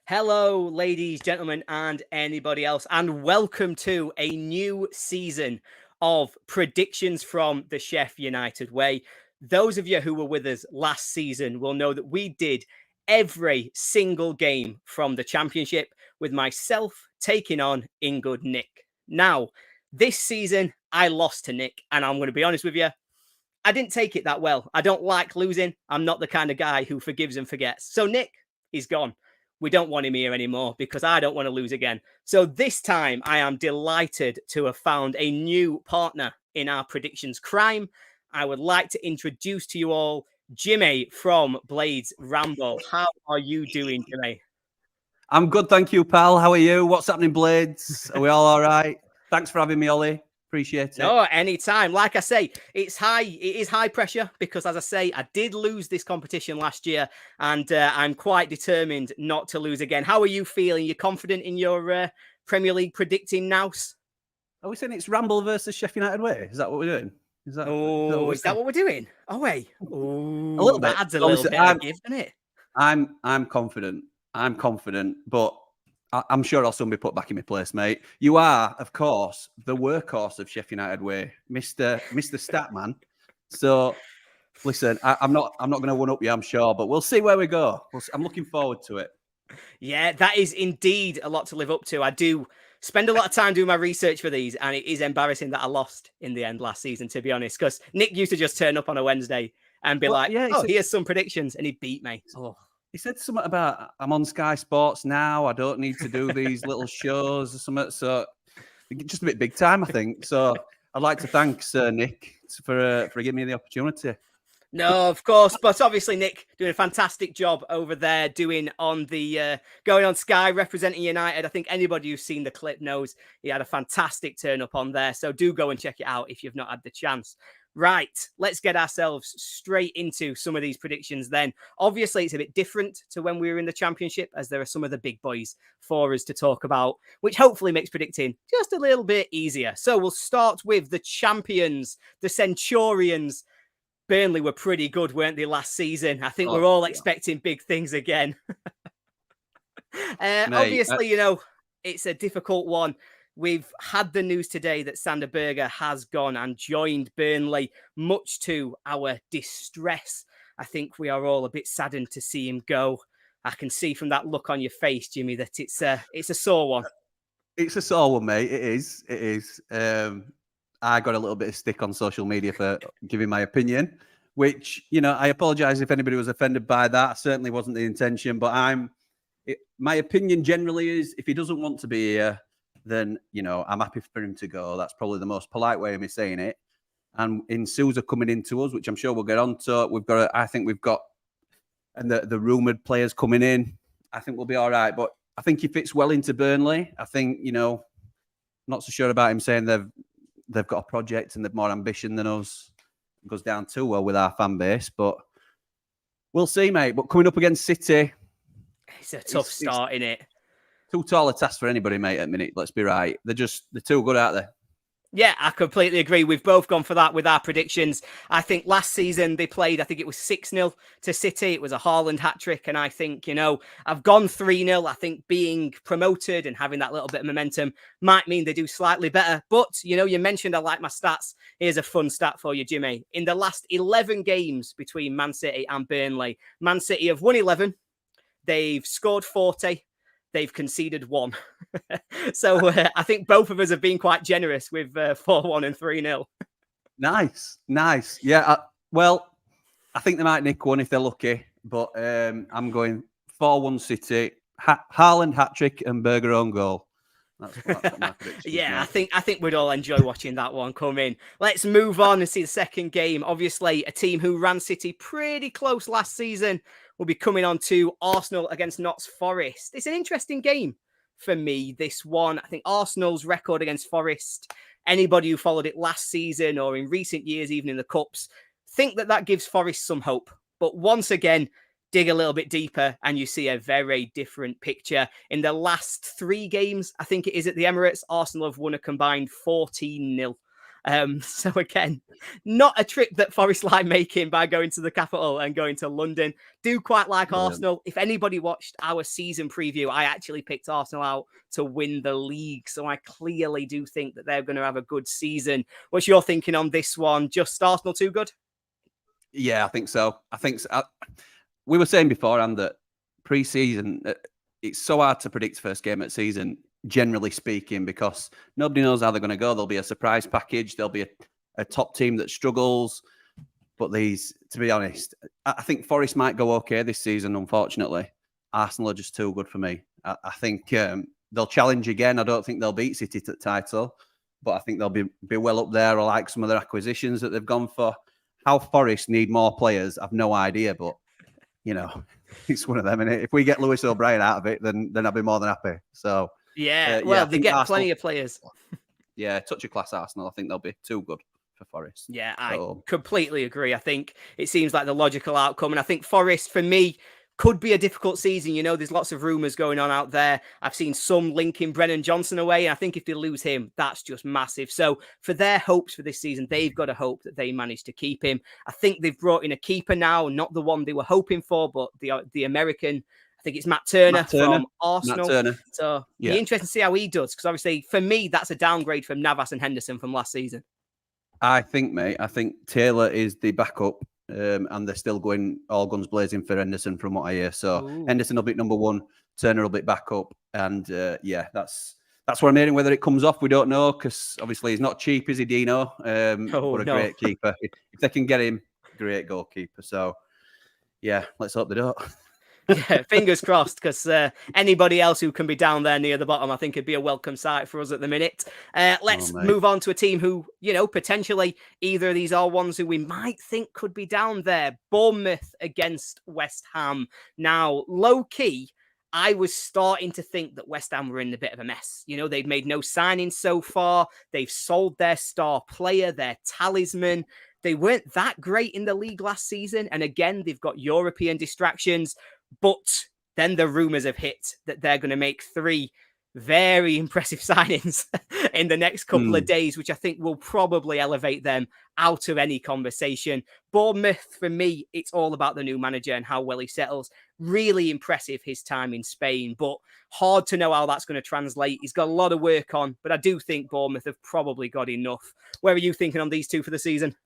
Hello, ladies, gentlemen, and anybody else, and welcome to a new season of predictions from the Sheff United way. Those of you who were with us last season will know that we did every single game from the Championship with myself taking on in good Nick. Now, this season, I lost to Nick, and I'm going to be honest with you, I didn't take it that well. I don't like losing. I'm not the kind of guy who forgives and forgets. So Nick, he's gone. We don't want him here anymore because I don't want to lose again. So this time I am delighted to have found a new partner in our predictions crime. I would like to introduce to you all Jimmy from Blades Ramble. How are you doing, Jimmy? I'm good, thank you, pal. How are you? What's happening, Blades? Are we all right? Thanks for having me, Ollie. Appreciate it. No, anytime. Like I say, it is high pressure because, as I say, I did lose this competition last year and I'm quite determined not to lose again. How are you feeling? You confident in your Premier League predicting nous? Are we saying it's Ramble versus Sheffield United way? Is that what we're doing? Is that what we're doing? Oh, wait. Oh, a little bit. That adds a little bit of gift, doesn't it? I'm confident. But I'm sure I'll soon be put back in my place, mate. You are, of course, the workhorse of Sheffield United way, Mr. Statman. So, listen, I'm not going to one up you, I'm sure, but we'll see where we go. I'm looking forward to it. Yeah, that is indeed a lot to live up to. I do spend a lot of time doing my research for these, and it is embarrassing that I lost in the end last season, to be honest, because Nick used to just turn up on a Wednesday and be here's some predictions, and he beat me. Oh. He said something about, I'm on Sky Sports now. I don't need to do these little shows or something. So just a bit big time, I think. So I'd like to thank Nick for giving me the opportunity. No, of course. But obviously, Nick doing a fantastic job over there going on Sky, representing United. I think anybody who's seen the clip knows he had a fantastic turn up on there. So do go and check it out if you've not had the chance. Right, let's get ourselves straight into some of these predictions then. Obviously, it's a bit different to when we were in the Championship, as there are some of the big boys for us to talk about, which hopefully makes predicting just a little bit easier. So we'll start with the champions, the Centurions. Burnley were pretty good, weren't they, last season? I think we're all expecting big things again. Obviously, it's a difficult one. We've had the news today that Sander Berge has gone and joined Burnley, much to our distress. I think we are all a bit saddened to see him go. I can see from that look on your face, Jimmy, that it's a sore one. It's a sore one, mate. It is. I got a little bit of stick on social media for giving my opinion, which, I apologise if anybody was offended by that. Certainly wasn't the intention, but my opinion generally is if he doesn't want to be here, then, I'm happy for him to go. That's probably the most polite way of me saying it. And in Sousa coming into us, which I'm sure we'll get on to, and the rumoured players coming in, I think we'll be all right. But I think he fits well into Burnley. I think, not so sure about him saying they've got a project and they've more ambition than us. It goes down too well with our fan base, but we'll see, mate. But coming up against City, it's a tough start, innit? Too tall a task for anybody, mate, at the minute. Let's be right. They're too good out there. Yeah, I completely agree. We've both gone for that with our predictions. I think last season they played, I think it was 6-0 to City. It was a Haaland hat-trick. And I think, I've gone 3-0. I think being promoted and having that little bit of momentum might mean they do slightly better. But, you mentioned I like my stats. Here's a fun stat for you, Jimmy. In the last 11 games between Man City and Burnley, Man City have won 11. They've scored 40. They've conceded 1. So I think both of us have been quite generous with 4-1 and 3-0. Nice. Yeah, I think they might nick one if they're lucky. But I'm going 4-1 City, Haaland hat-trick and Berge own goal. That's my prediction. Yeah, I think we'd all enjoy watching that one come in. Let's move on and see the second game. Obviously, a team who ran City pretty close last season will be coming on to Arsenal against Notts Forest. It's an interesting game for me, this one. I think Arsenal's record against Forest, anybody who followed it last season or in recent years, even in the Cups, think that gives Forest some hope. But once again, dig a little bit deeper and you see a very different picture. In the last 3 games, I think it is at the Emirates, Arsenal have won a combined 14-0. So again, not a trip that Forest like making by going to the capital and going to London. Do quite like Brilliant. Arsenal. If anybody watched our season preview, I actually picked Arsenal out to win the league. So I clearly do think that they're going to have a good season. What's your thinking on this one? Just Arsenal too good? Yeah, I think so. We were saying beforehand that pre-season, it's so hard to predict first game at season, generally speaking, because nobody knows how they're going to go. There'll be a surprise package. There'll be a top team that struggles. But to be honest, I think Forest might go okay this season, unfortunately. Arsenal are just too good for me. I think they'll challenge again. I don't think they'll beat City to the title, but I think they'll be well up there. I like some of their acquisitions that they've gone for. How Forest need more players, I've no idea, but it's one of them. And if we get Lewis O'Brien out of it, then I'll be more than happy. So they get Arsenal, plenty of players. Yeah, touch of class Arsenal. I think they'll be too good for Forest. Yeah, I completely agree. I think it seems like the logical outcome, and I think Forest, for me, could be a difficult season. There's lots of rumours going on out there. I've seen some linking Brennan Johnson away, and I think if they lose him, that's just massive. So for their hopes for this season, they've got to hope that they manage to keep him. I think they've brought in a keeper now, not the one they were hoping for, but the American. I think it's Matt Turner from Arsenal. So be interesting to see how he does, because obviously for me, that's a downgrade from Navas and Henderson from last season. I think Taylor is the backup. And they're still going all guns blazing for Henderson from what I hear. So Henderson will be number one, Turner will be back up. And that's what I'm hearing. Whether it comes off, we don't know, because obviously he's not cheap, is he, Dino? Great keeper. If they can get him, great goalkeeper. So, yeah, let's hope they don't. Yeah, fingers crossed, because anybody else who can be down there near the bottom, I think it'd be a welcome sight for us at the minute. Let's move on to a team who, potentially either of these are ones who we might think could be down there. Bournemouth against West Ham. Now, low key, I was starting to think that West Ham were in a bit of a mess. They've made no signings so far. They've sold their star player, their talisman. They weren't that great in the league last season. And again, they've got European distractions. But then the rumours have hit that they're going to make 3 very impressive signings in the next couple of days, which I think will probably elevate them out of any conversation. Bournemouth, for me, it's all about the new manager and how well he settles. Really impressive, his time in Spain, but hard to know how that's going to translate. He's got a lot of work on, but I do think Bournemouth have probably got enough. Where are you thinking on these two for the season?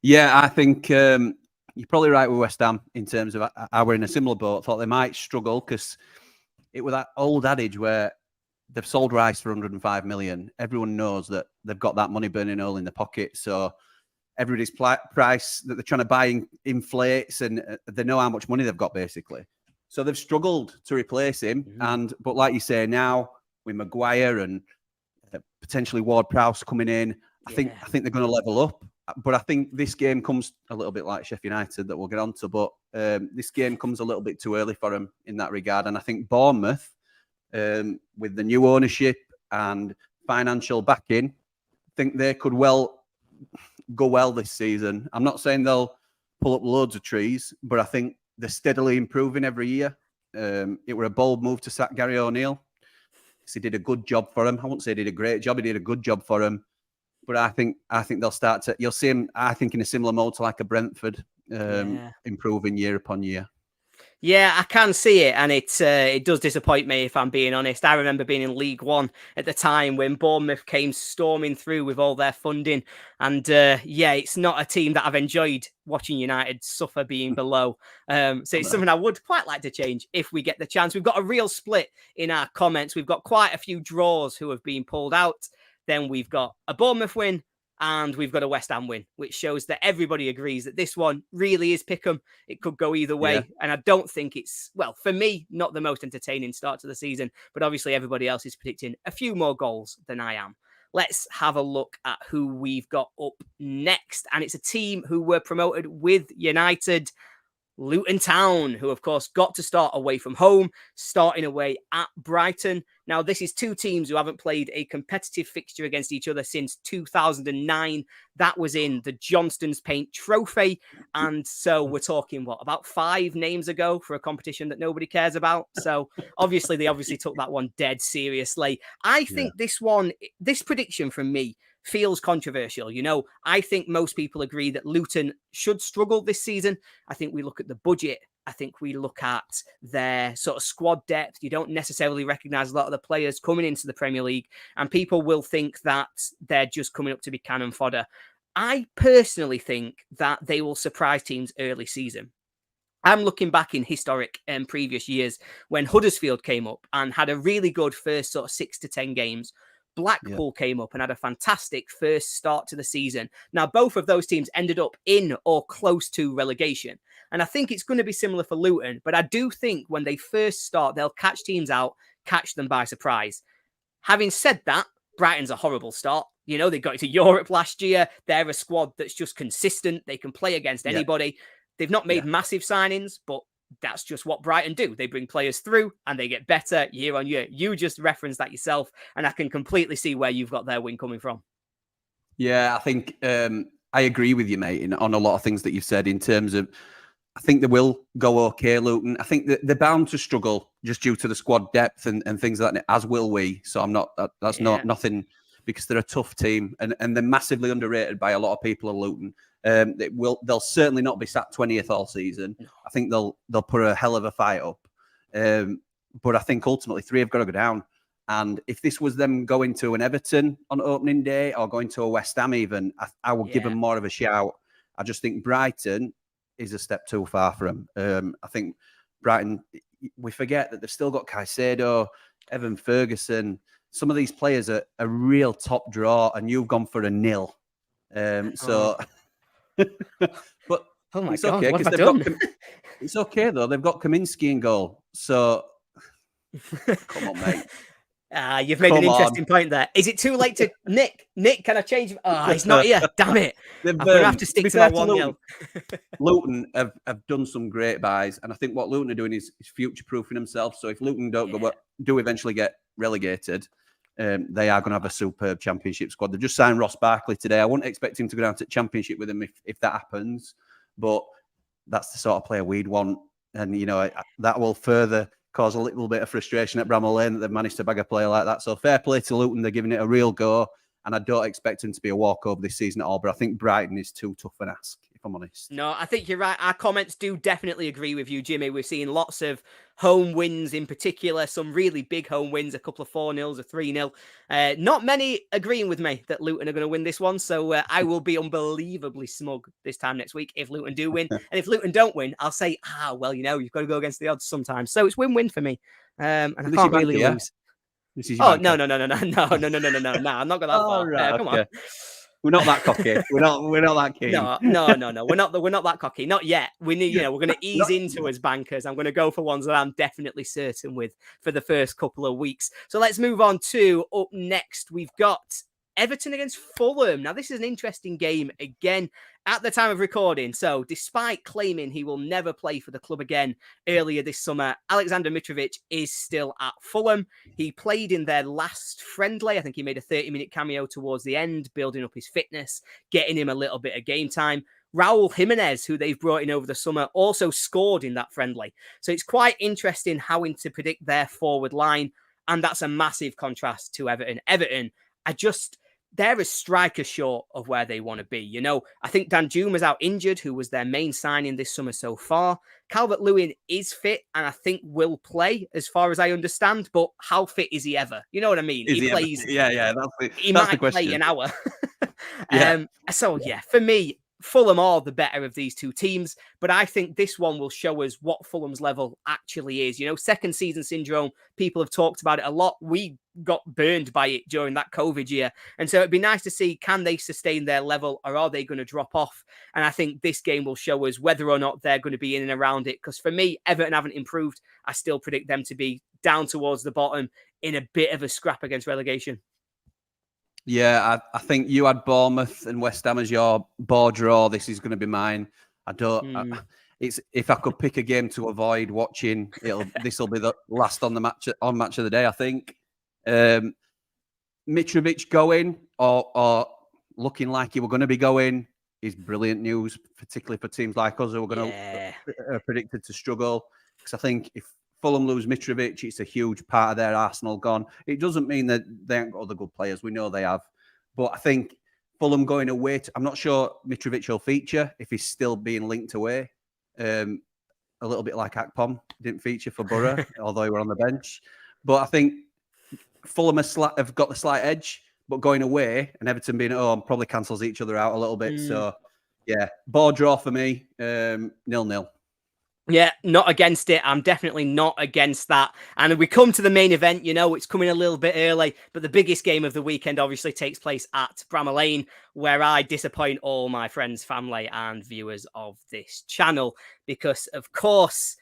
Yeah, I think you're probably right with West Ham in terms of how we're in a similar boat. Thought they might struggle because it was that old adage where they've sold Rice for 105 million. Everyone knows that they've got that money burning hole in their pocket. So everybody's price that they're trying to buy inflates, and they know how much money they've got, basically. So they've struggled to replace him. But like you say, now with Maguire and potentially Ward-Prowse coming in, I think they're going to level up. But I think this game comes a little bit like Sheffield United that we'll get onto, but this game comes a little bit too early for them in that regard. And I think Bournemouth, with the new ownership and financial backing, I think they could go well this season. I'm not saying they'll pull up loads of trees, but I think they're steadily improving every year. It were a bold move to sack Gary O'Neill. He did a good job for him. I won't say he did a great job. He did a good job for him. But I think they'll start to. You'll see him. I think in a similar mode to like a Brentford, improving year upon year. Yeah, I can see it, and it does disappoint me, if I'm being honest. I remember being in League One at the time when Bournemouth came storming through with all their funding, and it's not a team that I've enjoyed watching United suffer being below. So it's something I would quite like to change if we get the chance. We've got a real split in our comments. We've got quite a few draws who have been pulled out. Then we've got a Bournemouth win and we've got a West Ham win, which shows that everybody agrees that this one really is pick 'em. It could go either way. Yeah. And I don't think it's, well, for me, not the most entertaining start to the season, but obviously everybody else is predicting a few more goals than I am. Let's have a look at who we've got up next. And it's a team who were promoted with United, Luton Town, who, of course, got to start away from home, starting away at Brighton. Now, this is two teams who haven't played a competitive fixture against each other since 2009. That was in the Johnston's Paint Trophy. And so we're talking, about 5 names ago for a competition that nobody cares about. So obviously, they took that one dead seriously. I think this prediction from me feels controversial. I think most people agree that Luton should struggle this season. I think we look at the budget. I think we look at their sort of squad depth. You don't necessarily recognise a lot of the players coming into the Premier League, and people will think that they're just coming up to be cannon fodder. I personally think that they will surprise teams early season. I'm looking back in historic and previous years when Huddersfield came up and had a really good first sort of 6 to 10 games. Blackpool came up and had a fantastic first start to the season. Now, both of those teams ended up in or close to relegation. And I think it's going to be similar for Luton. But I do think when they first start, they'll catch teams out, catch them by surprise. Having said that, Brighton's a horrible start. They got into Europe last year. They're a squad that's just consistent. They can play against anybody. They've not made massive signings, but that's just what Brighton do. They bring players through and they get better year on year. You just referenced that yourself, and I can completely see where you've got their win coming from. Yeah, I think I agree with you, mate, on a lot of things that you've said in terms of, I think they will go okay, Luton. I think that they're bound to struggle just due to the squad depth and things like that, as will we. So I'm not, that's not nothing, because they're a tough team and they're massively underrated by a lot of people in Luton. They'll certainly not be sat 20th all season. I think they'll put a hell of a fight up. But I think ultimately 3 have got to go down. And if this was them going to an Everton on opening day or going to a West Ham even, I would give them more of a shout. I just think Brighton is a step too far for them. I think Brighton, we forget that they've still got Caicedo, Evan Ferguson. Some of these players are a real top draw, and you've gone for a nil. But oh my it's God, okay, what have I because done? It's okay though. They've got Kaminsky in goal. So come on, mate. You've made an interesting point there. Is it too late to Nick? Nick, can I change? Oh, he's not here. Damn it. I'm going to have to stick to my 1-0. Luton have done some great buys, and I think what Luton are doing is future-proofing themselves. So if Luton do eventually get relegated, they are going to have a superb championship squad. They've just signed Ross Barkley today. I wouldn't expect him to go down to championship with them if that happens, but that's the sort of player we'd want. And, that will further cause a little bit of frustration at Bramall Lane that they've managed to bag a player like that. So fair play to Luton. They're giving it a real go. And I don't expect him to be a walkover this season at all. But I think Brighton is too tough an ask, if I'm honest. No, I think you're right. Our comments do definitely agree with you, Jimmy. We're seeing lots of home wins in particular, some really big home wins, a couple of 4-0s, a 3-0. Not many agreeing with me that Luton are going to win this one. So I will be unbelievably smug this time next week if Luton do win. And if Luton don't win, I'll say, well, you've got to go against the odds sometimes. So it's win-win for me. And I can't really lose. Oh, no. I'm not going that far. Right, come on. We're not that cocky. We're not that keen. No. We're not that cocky. Not yet. We need, we're going to ease into as bankers. I'm going to go for ones that I'm definitely certain with for the first couple of weeks. So let's move on to up next. We've got Everton against Fulham. Now, this is an interesting game again at the time of recording. So despite claiming he will never play for the club again earlier this summer, Alexander Mitrovic is still at Fulham. He played in their last friendly. I think he made a 30-minute cameo towards the end, building up his fitness, getting him a little bit of game time. Raul Jimenez, who they've brought in over the summer, also scored in that friendly. So it's quite interesting how to predict their forward line. And that's a massive contrast to Everton. Everton, they're a striker short of where they want to be. I think Danjuma's out injured, who was their main signing this summer so far. Calvert-Lewin is fit and I think will play as far as I understand, but how fit is he ever? You know what I mean? He plays. Yeah. He might play an hour. For me, Fulham are the better of these two teams, but I think this one will show us what Fulham's level actually is. Second season syndrome, people have talked about it a lot. We got burned by it during that COVID year. And so it'd be nice to see, can they sustain their level or are they going to drop off? And I think this game will show us whether or not they're going to be in and around it. Because for me, Everton haven't improved. I still predict them to be down towards the bottom in a bit of a scrap against relegation. Yeah, I think you had Bournemouth and West Ham as your board draw. This is going to be mine. It's if I could pick a game to avoid watching, this will be the last on the match of the day. I think Mitrovic going or looking like he were going to be going is brilliant news, particularly for teams like us who are going to predicted to struggle. Because I think if Fulham lose Mitrovic, it's a huge part of their arsenal gone. It doesn't mean that they haven't got other good players. We know they have. But I think Fulham going away, I'm not sure Mitrovic will feature if he's still being linked away. A little bit like Akpom, didn't feature for Borough, although he were on the bench. But I think Fulham have got the slight edge, but going away and Everton being at home probably cancels each other out a little bit. So, yeah, ball draw for me, 0-0. Yeah, not against it. I'm definitely not against that. And we come to the main event, you know, it's coming a little bit early, but the biggest game of the weekend obviously takes place at Bramall Lane, where I disappoint all my friends, family, and viewers of this channel because, of course,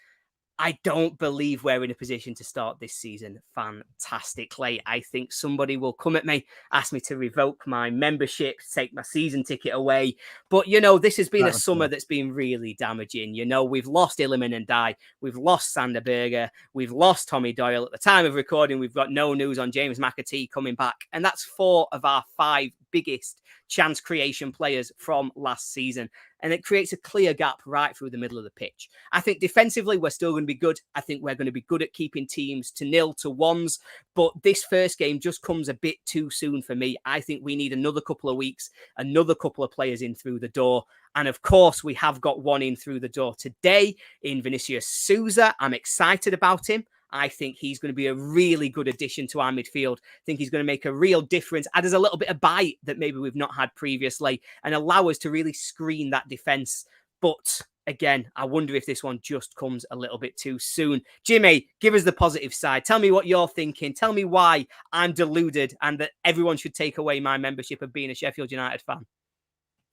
I don't believe we're in a position to start this season fantastically. I think somebody will come at me, ask me to revoke my membership, take my season ticket away. But, you know, this has been a summer that's been really damaging. You know, we've lost Illiman and Dye. We've lost Sander Berger. We've lost Tommy Doyle. At the time of recording, we've got no news on James McAtee coming back. And that's 4 of our 5 biggest chance creation players from last season. And it creates a clear gap right through the middle of the pitch. I think defensively, we're still going to be good. I think we're going to be good at keeping teams to 0 to 1s. But this first game just comes a bit too soon for me. I think we need another couple of weeks, another couple of players in through the door. And of course, we have got one in through the door today in Vinicius Souza. I'm excited about him. I think he's going to be a really good addition to our midfield. I think he's going to make a real difference, add us a little bit of bite that maybe we've not had previously, and allow us to really screen that defence. But again, I wonder if this one just comes a little bit too soon. Jimmy, give us the positive side. Tell me what you're thinking. Tell me why I'm deluded and that everyone should take away my membership of being a Sheffield United fan.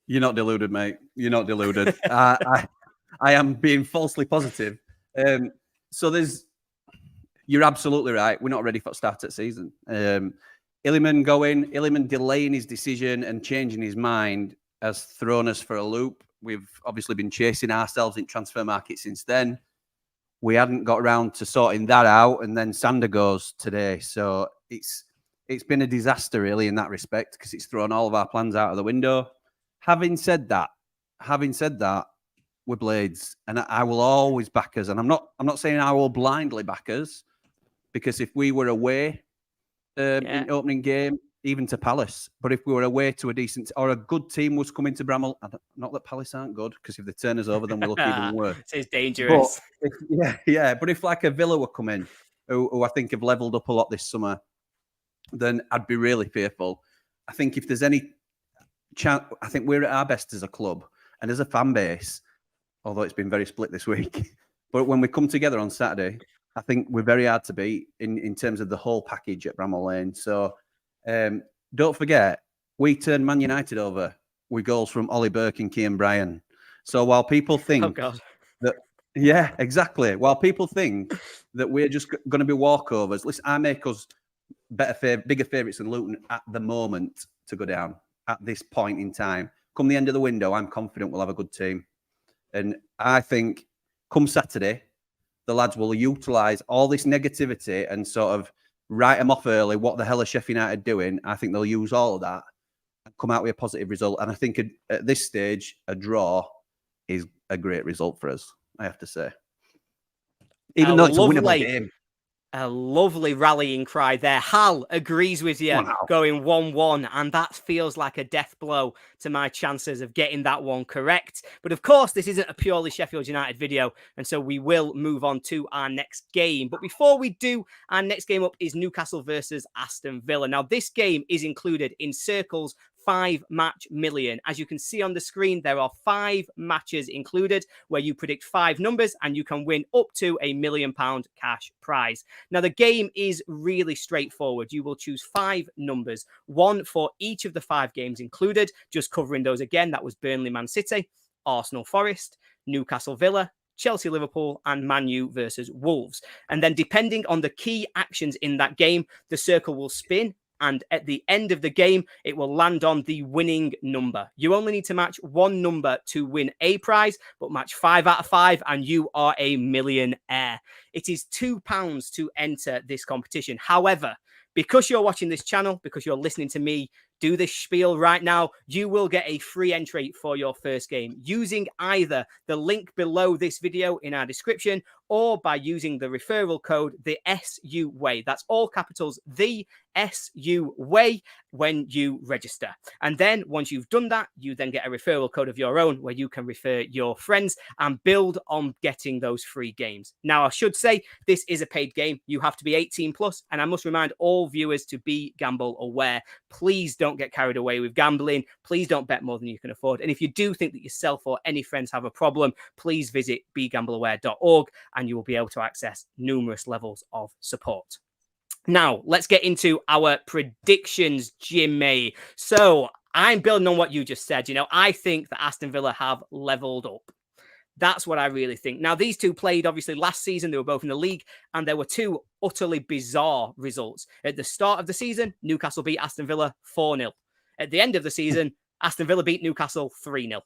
You're not deluded, mate. You're not deluded. I am being falsely positive. You're absolutely right. We're not ready for start at season. Illiman delaying his decision and changing his mind has thrown us for a loop. We've obviously been chasing ourselves in transfer market since then. We hadn't got around to sorting that out, and then Sander goes today. So it's been a disaster really in that respect because it's thrown all of our plans out of the window. Having said that, we're Blades, and I will always back us. And I'm not saying I will blindly back us. Because if we were away in opening game, even to Palace, but if we were away to a decent or a good team was coming to Bramall, not that Palace aren't good, because if they turn us over, then we'll look even worse. It's dangerous. But if like a Villa were coming, who I think have levelled up a lot this summer, then I'd be really fearful. I think if there's any chance, I think we're at our best as a club and as a fan base, although it's been very split this week. But when we come together on Saturday, I think we're very hard to beat in terms of the whole package at Bramall Lane. So don't forget, we turned Man United over with goals from Ollie Burke and Kean Bryan. So while people think that, yeah, exactly. While people think that we're just going to be walkovers, listen, I make us bigger favourites than Luton at the moment to go down at this point in time. Come the end of the window, I'm confident we'll have a good team. And I think come Saturday, the lads will utilise all this negativity and sort of write them off early. What the hell is Sheffield United doing? I think they'll use all of that and come out with a positive result. And I think at this stage, a draw is a great result for us, I have to say. Even though it's a winnable game. A lovely rallying cry there. Hal agrees with you, going 1-1, and that feels like a death blow to my chances of getting that one correct. But of course, this isn't a purely Sheffield United video, and so we will move on to our next game. But before we do, our next game up is Newcastle versus Aston Villa. Now, this game is included in Circle's 5-match million. As you can see on the screen, there are 5 matches included where you predict 5 numbers and you can win up to £1 million cash prize. Now, the game is really straightforward. You will choose 5 numbers, 1 for each of the 5 games included. Just covering those again, that was Burnley Man City, Arsenal Forest, Newcastle Villa, Chelsea Liverpool, and Man U versus Wolves. And then depending on the key actions in that game, the circle will spin. And at the end of the game, it will land on the winning number. You only need to match 1 number to win a prize, but match 5 out of 5 and you are a millionaire. It is £2 to enter this competition. However, because you're watching this channel, because you're listening to me do this spiel right now, you will get a free entry for your first game using either the link below this video in our description or by using the referral code, the SU Way. That's all capitals, the SU Way, when you register. And then once you've done that, you then get a referral code of your own where you can refer your friends and build on getting those free games. Now, I should say this is a paid game. You have to be 18 plus, and I must remind all viewers to be gamble aware. Please don't get carried away with gambling. Please don't bet more than you can afford. And if you do think that yourself or any friends have a problem, please visit begambleaware.org and you will be able to access numerous levels of support. Now, let's get into our predictions, Jimmy. So I'm building on what you just said. You know, I think that Aston Villa have leveled up. That's what I really think. Now, these two played, obviously, last season. They were both in the league, and there were two utterly bizarre results. At the start of the season, Newcastle beat Aston Villa 4-0. At the end of the season, Aston Villa beat Newcastle 3-0.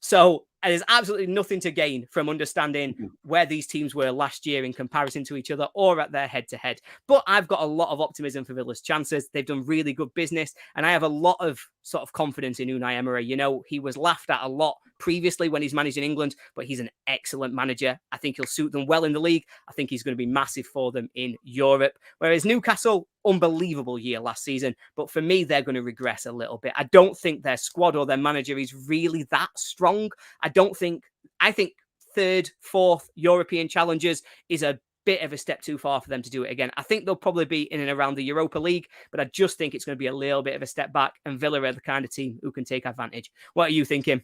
So there's absolutely nothing to gain from understanding where these teams were last year in comparison to each other or at their head-to-head. But I've got a lot of optimism for Villa's chances. They've done really good business, and I have a lot of sort of confidence in Unai Emery. You know, he was laughed at a lot previously when he's managed in England, but he's an excellent manager. I think he'll suit them well in the league. I think he's going to be massive for them in Europe. Whereas Newcastle, unbelievable year last season, but for me, they're going to regress a little bit. I don't think their squad or their manager is really that strong. I think third, fourth European challengers is a bit of a step too far for them to do it again. I think they'll probably be in and around the Europa League, but I just think it's going to be a little bit of a step back, and Villa are the kind of team who can take advantage. What are you thinking?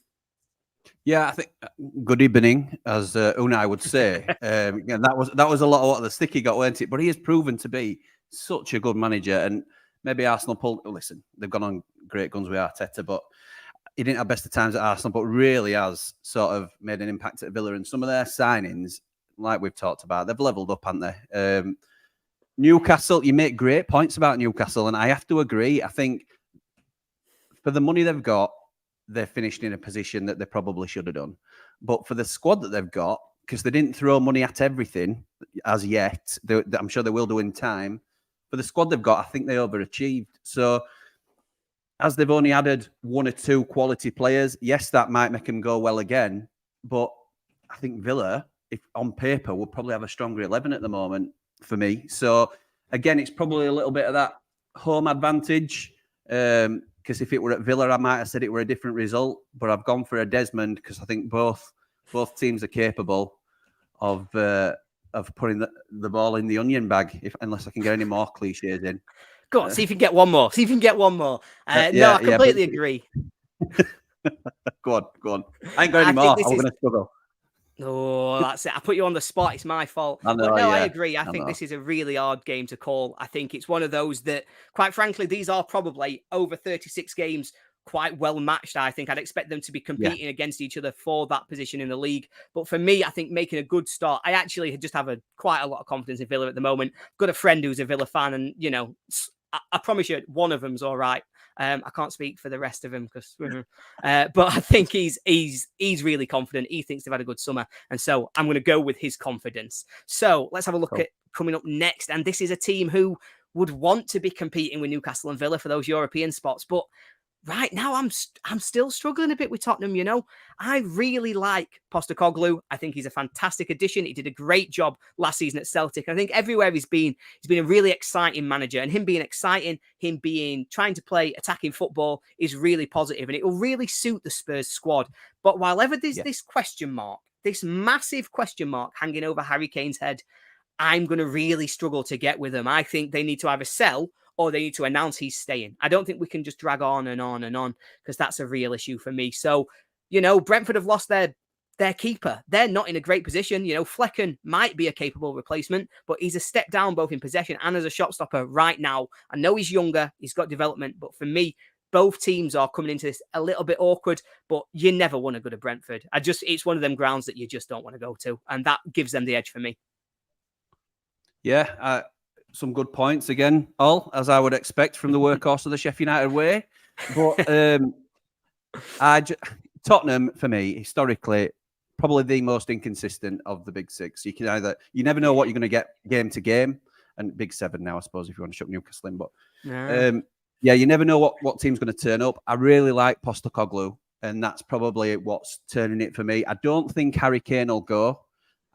Yeah, I think good evening, as Unai would say. That was a lot of what the sticky got, weren't it? But he has proven to be such a good manager, and maybe Arsenal listen, they've gone on great guns with Arteta, but he didn't have best of times at Arsenal, but really has sort of made an impact at Villa. And some of their signings, like we've talked about, they've levelled up, haven't they? Newcastle, you make great points about Newcastle, and I have to agree. I think for the money they've got, they're finished in a position that they probably should have done. But for the squad that they've got, because they didn't throw money at everything as yet, I'm sure they will do in time. For the squad they've got, I think they overachieved. So as they've only added one or two quality players, yes, that might make them go well again. But I think Villa, if on paper, will probably have a stronger 11 at the moment for me. So again, it's probably a little bit of that home advantage. Because if it were at Villa, I might have said it were a different result. But I've gone for a Desmond because I think both teams are capable of putting the ball in the onion bag, unless I can get any more cliches in. Go on, see if you can get one more. No, I completely agree. Go on. I ain't got any more. I'm going to struggle. Oh, that's it. I put you on the spot. It's my fault. I agree. I think this is a really hard game to call. I think it's one of those that, quite frankly, these are probably over 36 games quite well matched. I think I'd expect them to be competing against each other for that position in the league. But for me, I think making a good start, I actually just have quite a lot of confidence in Villa at the moment. I've got a friend who's a Villa fan, and, you know, I promise you, one of them's all right. I can't speak for the rest of them, but I think he's really confident. He thinks they've had a good summer, and so I'm going to go with his confidence. So let's have a look at coming up next. And this is a team who would want to be competing with Newcastle and Villa for those European spots, but right now, I'm still struggling a bit with Tottenham, you know. I really like Postecoglou. I think he's a fantastic addition. He did a great job last season at Celtic. I think everywhere he's been a really exciting manager. And him being exciting, trying to play attacking football is really positive. And it will really suit the Spurs squad. But while ever there's this question mark, this massive question mark hanging over Harry Kane's head, I'm going to really struggle to get with them. I think they need to either sell or they need to announce he's staying. I don't think we can just drag on and on and on, because that's a real issue for me. So, you know, Brentford have lost their keeper. They're not in a great position. You know, Flecken might be a capable replacement, but he's a step down both in possession and as a shot stopper right now. I know he's younger, he's got development, but for me, both teams are coming into this a little bit awkward, but you never want to go to Brentford. It's one of them grounds that you just don't want to go to, and that gives them the edge for me. Yeah, some good points again, all as I would expect from the workhorse of the Sheffield United way. But Tottenham, for me, historically, probably the most inconsistent of the big six. You never know what you're going to get game to game, and big seven now, I suppose, if you want to chuck Newcastle in. But you never know what team's going to turn up. I really like Postecoglou, and that's probably what's turning it for me. I don't think Harry Kane will go.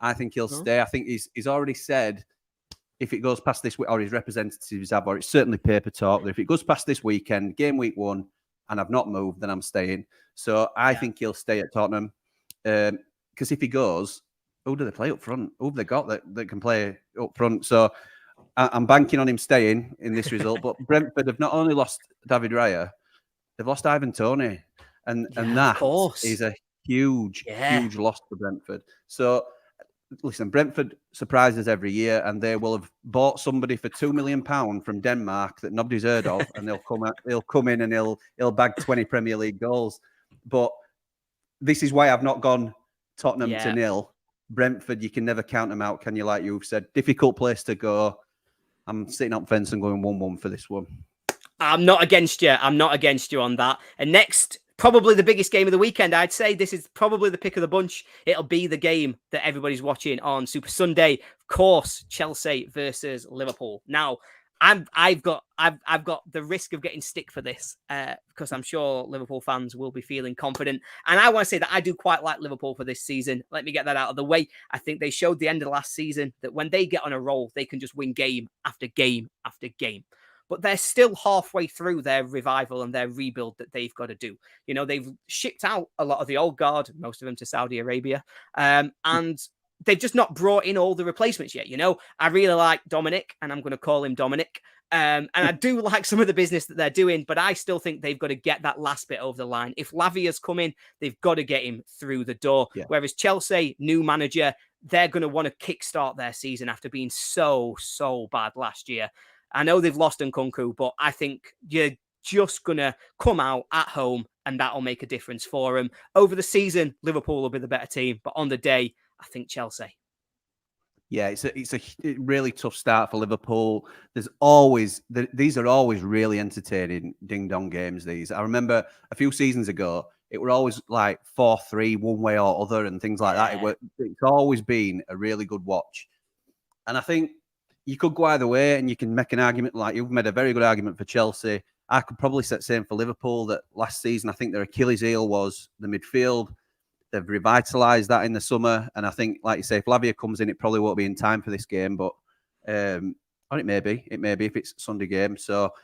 I think he'll stay. I think he's already said if it goes past this week, or his representatives have, or it's certainly paper talk, that if it goes past this weekend, game week 1, and I've not moved, then I'm staying. So I think he'll stay at Tottenham. Because if he goes, who do they play up front? Who have they got that can play up front? So I'm banking on him staying in this result. But Brentford have not only lost David Raya, they've lost Ivan Toney. And that is a huge loss for Brentford. So listen, Brentford surprises every year, and they will have bought somebody for £2 million from Denmark that nobody's heard of, and he'll come in and he'll bag 20 Premier League goals. But this is why I've not gone Tottenham to 0. Brentford, you can never count them out, can you? Like you've said, difficult place to go. I'm sitting up fence and going 1-1 for this one. I'm not against you. I'm not against you on that. And next, probably the biggest game of the weekend, I'd say. This is probably the pick of the bunch. It'll be the game that everybody's watching on Super Sunday. Of course, Chelsea versus Liverpool. Now, I've got the risk of getting stick for this because I'm sure Liverpool fans will be feeling confident. And I want to say that I do quite like Liverpool for this season. Let me get that out of the way. I think they showed the end of last season that when they get on a roll, they can just win game after game after game. But they're still halfway through their revival and their rebuild that they've got to do. You know, they've shipped out a lot of the old guard, most of them to Saudi Arabia, and they've just not brought in all the replacements yet. You know, I really like Dominic, and I'm going to call him Dominic. And I do like some of the business that they're doing, but I still think they've got to get that last bit over the line. If Lavia's coming, they've got to get him through the door. Yeah. Whereas Chelsea, new manager, they're going to want to kickstart their season after being so bad last year. I know they've lost Nkunku, but I think you're just going to come out at home and that'll make a difference for them. Over the season, Liverpool will be the better team, but on the day, I think Chelsea. Yeah, it's a really tough start for Liverpool. These are always really entertaining ding-dong games, these. I remember a few seasons ago, it were always like 4-3, one way or other and things like that. It's always been a really good watch. And I think you could go either way and you can make an argument, like you've made a very good argument for Chelsea. I could probably say the same for Liverpool, that last season, I think their Achilles heel was the midfield. They've revitalised that in the summer. And I think, like you say, if Lavia comes in, it probably won't be in time for this game. But or it may be if it's Sunday game. So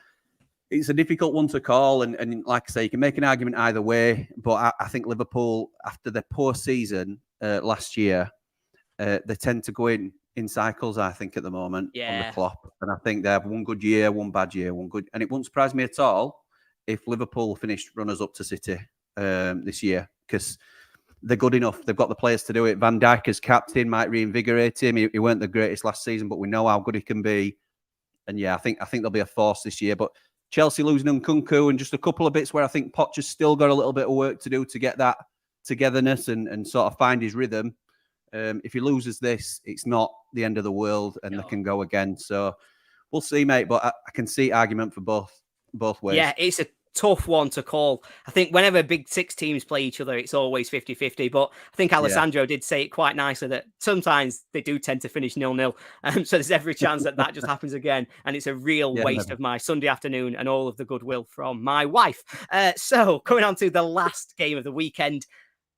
it's a difficult one to call. And like I say, you can make an argument either way. But I think Liverpool, after their poor season last year, they tend to go in cycles, I think, at the moment on the Klopp. And I think they have one good year, one bad year, one good. And it wouldn't surprise me at all if Liverpool finished runners-up to City this year, because they're good enough. They've got the players to do it. Van Dijk as captain might reinvigorate him. He weren't the greatest last season, but we know how good he can be. And yeah, I think there'll be a force this year. But Chelsea losing Nkunku and just a couple of bits where I think Poch's still got a little bit of work to do to get that togetherness and sort of find his rhythm. If he loses this, it's not the end of the world, and they can go again. So we'll see, mate. But I can see argument for both ways. Yeah, it's a tough one to call. I think whenever big six teams play each other, it's always 50-50. But I think Alessandro did say it quite nicely that sometimes they do tend to finish 0-0. So there's every chance that just happens again. And it's a real waste of my Sunday afternoon and all of the goodwill from my wife. So coming on to the last game of the weekend.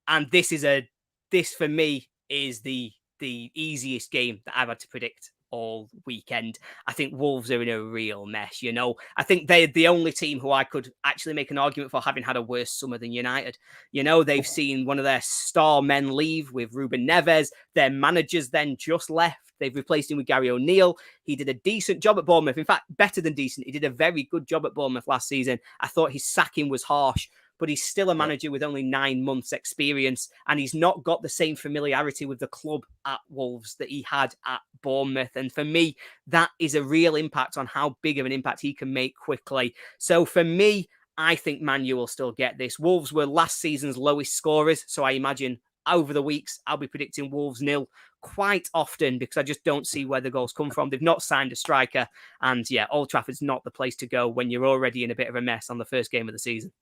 And this for me is the easiest game that I've had to predict all weekend. I think Wolves are in a real mess, you know. I think they're the only team who I could actually make an argument for having had a worse summer than United. You know, they've seen one of their star men leave with Ruben Neves. Their manager's then just left. They've replaced him with Gary O'Neill. He did a decent job at Bournemouth. In fact, better than decent. He did a very good job at Bournemouth last season. I thought his sacking was harsh, but he's still a manager with only 9 months experience, and he's not got the same familiarity with the club at Wolves that he had at Bournemouth. And for me, that is a real impact on how big of an impact he can make quickly. So for me, I think Man U will still get this. Wolves were last season's lowest scorers, so I imagine over the weeks, I'll be predicting Wolves 0 quite often because I just don't see where the goals come from. They've not signed a striker, and yeah, Old Trafford's not the place to go when you're already in a bit of a mess on the first game of the season.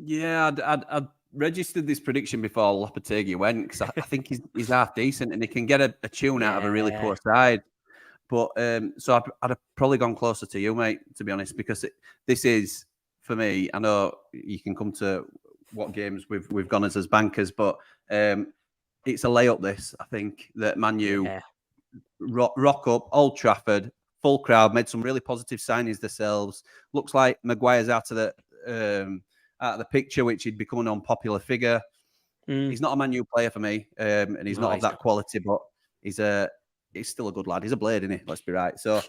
Yeah, I'd registered this prediction before Lopetegui went because I think he's half decent and he can get a tune out of a really poor side. But so I'd have probably gone closer to you, mate, to be honest, because this is, for me, I know you can come to what games we've gone as bankers, but it's a layup. This, I think, that Man U Yeah. rock up Old Trafford, full crowd, made some really positive signings themselves. Looks like Maguire's out of the picture, which he'd become an unpopular figure. He's not a Man U player for me, and he's not of that quality, but he's still a good lad. He's a blade, isn't he? Let's be right. So,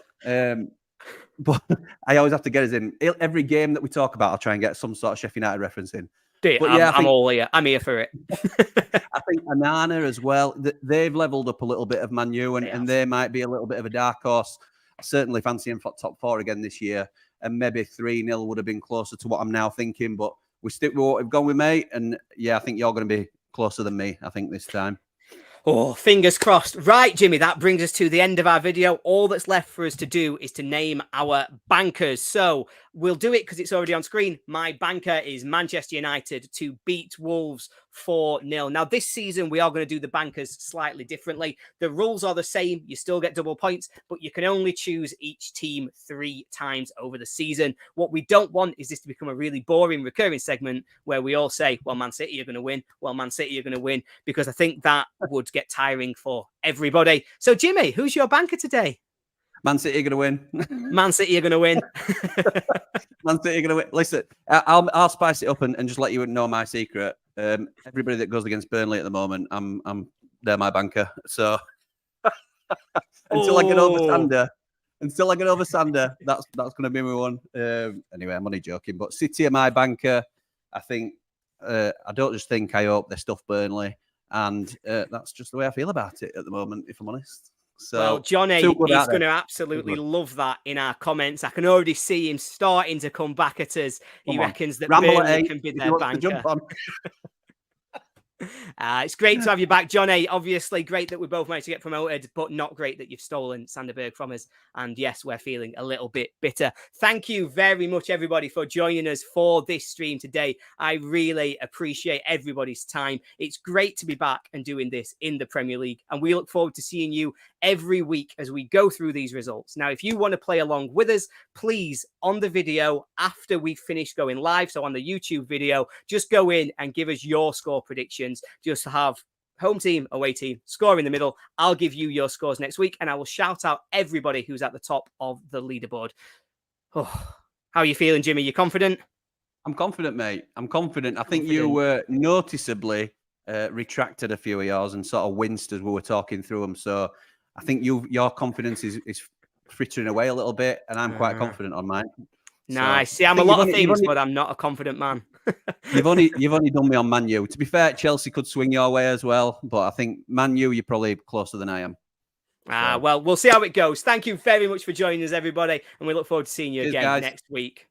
but I always have to get us in. Every game that we talk about, I'll try and get some sort of Sheffield United reference in. But yeah, I'm all here. I'm here for it. I think Onana as well. They've levelled up a little bit of Man U, and they might be a little bit of a dark horse. I certainly fancy him for top 4 again this year, and maybe 3-0 would have been closer to what I'm now thinking. But we stick with what we've gone with, mate. And yeah, I think you're going to be closer than me, I think, this time. Oh, fingers crossed. Right, Jimmy, that brings us to the end of our video. All that's left for us to do is to name our bankers. So we'll do it because it's already on screen. My banker is Manchester United to beat Wolves 4-0. Now, this season, we are going to do the bankers slightly differently. The rules are the same. You still get double points, but you can only choose each team 3 times over the season. What we don't want is this to become a really boring recurring segment where we all say, well, Man City are going to win. Well, Man City are going to win, because I think that would get tiring for everybody. So, Jimmy, who's your banker today? Man City are going to win. Man City are going to win. Man City are going to win. Listen, I'll spice it up and just let you know my secret. Everybody that goes against Burnley at the moment, they're my banker. So until I get over Sander, that's going to be my one. Anyway, I'm only joking. But City are my banker. I think I don't just think. I hope they stuff Burnley, and that's just the way I feel about it at the moment, if I'm honest. So, well, John A is going to absolutely love that in our comments. I can already see him starting to come back at us. He reckons that Burnley can be their banker. It's great to have you back, John A. Obviously, great that we both managed to get promoted, but not great that you've stolen Sanderberg from us. And yes, we're feeling a little bit bitter. Thank you very much, everybody, for joining us for this stream today. I really appreciate everybody's time. It's great to be back and doing this in the Premier League. And we look forward to seeing you every week as we go through these results. Now, if you want to play along with us, please, on the video after we finish going live, so on the YouTube video, just go in and give us your score predictions. Just have home team, away team, score in the middle. I'll give you your scores next week, and I will shout out everybody who's at the top of the leaderboard. Oh, how are you feeling, Jimmy? You confident? I'm confident, mate. I'm confident. I think you were noticeably retracted a few of yours and sort of winced as we were talking through them. So I think your confidence is frittering away a little bit, and I'm quite confident on mine. Nice. See, I'm a lot of things, but I'm not a confident man. You've only done me on Man U. To be fair, Chelsea could swing your way as well, but I think Man U, you're probably closer than I am. Well, we'll see how it goes. Thank you very much for joining us, everybody, and we look forward to seeing you again next week.